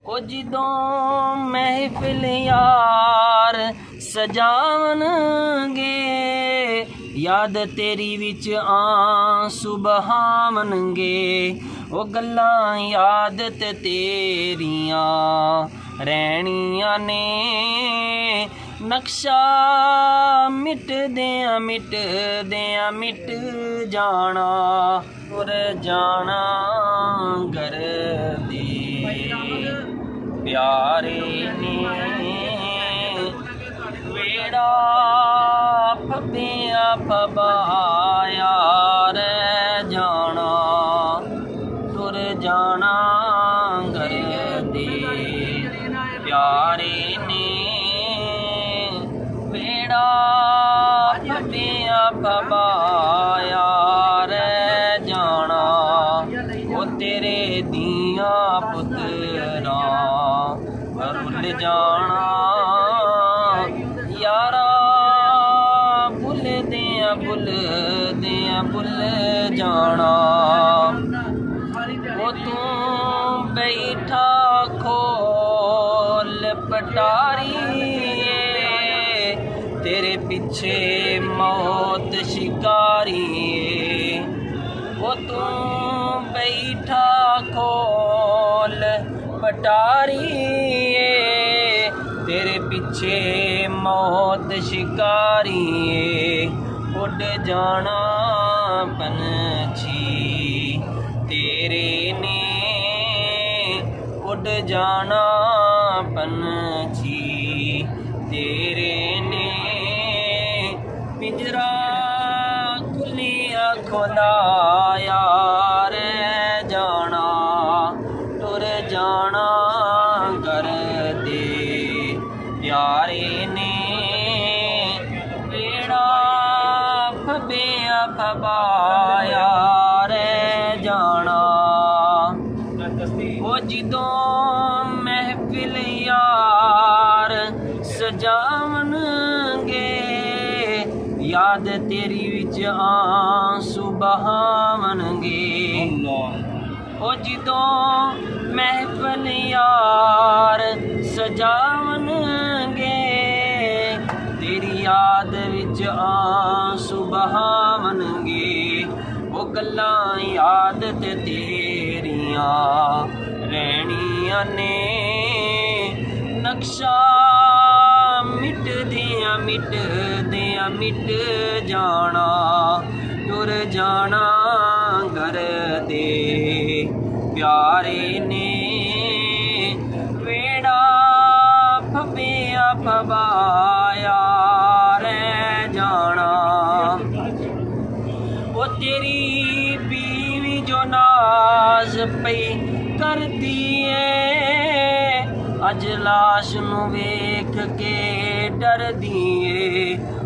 ओ जिदों महफिल यार सजावनगे याद तेरी विच आंसू बहावनगे ओ गल्लां याद ते तेरियां रहनियां ने नक्शा मिट जाना और जाना घर दे प्यारे ने वेड़ा फबिया फबाया रह जाना तुर जाना घर दे प्यारे ने वेड़ा फबिया फबाया रह जाना वो तेरे दियां पुत्रा रुल जाना यारा भुल जाना वो तू बैठा खोल पटारी तेरे पीछे मौत शिकारी वो तू बैठा खोल पटारी तेरे पीछे मौत शिकारी उड़ जाना पंछी तेरे ने उड़ जाना पंछी तेरे ने पिंजरा खुलिया खुलाया रह जाना तुर जाना घर दे प्यारे ने वेड़ा फबिया फबाया रह जाना वो जिदों महफिल यार सजावनगे याद तेरी विच आंसू बहावनगे ओ जिदों महफिल यार सजावनगे तेरी याद विच आंसू बहावनगे ओ गल्लां याद ते तेरियां रहनियां ने नक्शा मिट जाना तुर जाना घर दे प्यारे ने वेड़ा फबिया फबाया रह जाना वो तेरी बीवी जो नाज पई करदी है अज लाश नूं वेख के डरदी है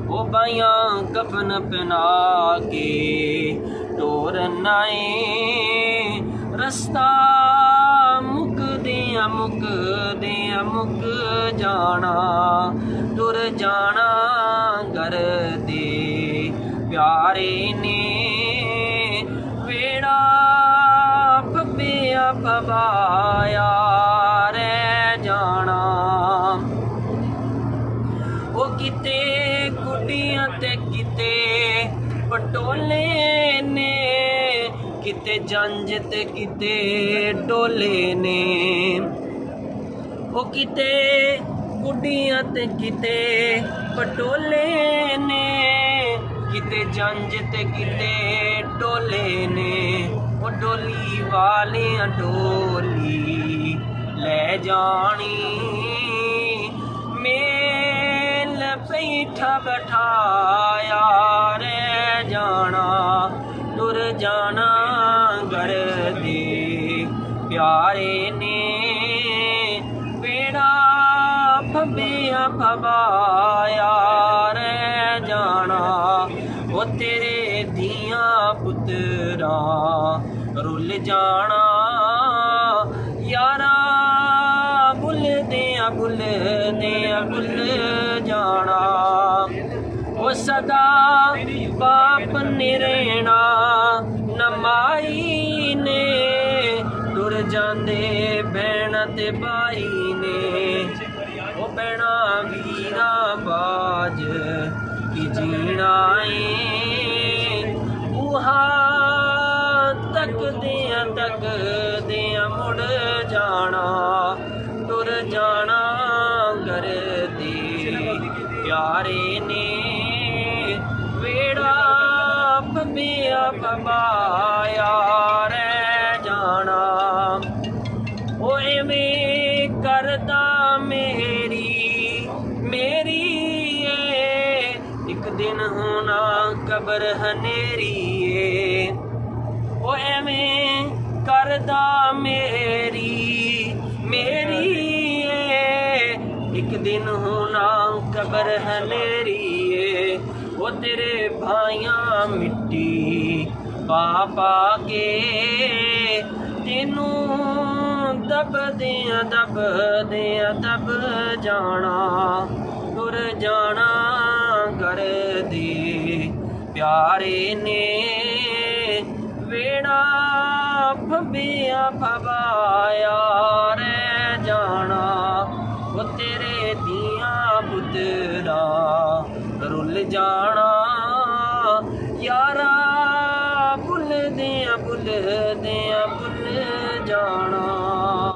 ओ बाइयां कफन पहना के टोर नाए रस्ता मुक जाना तुर जाना घर दे प्यारे ने वेड़ा फबिया फबाया रह जाना वो किते कुड़ियां ते किते पटोले ने किते जंज ते किते डोले ने वो किते कुड़ियां ते किते पटोले ने किते जंज ते किते डोले ने वो डोली वालियां डोली ले जानी मेल बैठा बैठाया रह जाना तुर जाना घर दे प्यारे ने वेड़ा फबिया फबाया रह जाना वो तेरे दियां पुत्रा रुल जाना यारा भुल जाना वो सदा बाप निरेना नमाई ने तुर जांदे भैन ते बाई ने ओ भैणा वीरा बाज की जीना है उहा तक दिया मुड़ जाना तुर जाना घर दे प्यारे ने वेड़ा फबिया फबाया रह जाना ओ एवें करदा मेरी एक दिन होना कब्र हनेरी ओ एवें करदा मेरी एक दिन होना कब्र हनेरी ओ तेरे भाइयां मिट्टी पा पा के तेनू दब जाना तुर जाना घर दे प्यारे ने वेड़ा फबिया फबाया रह जाना वो तेरे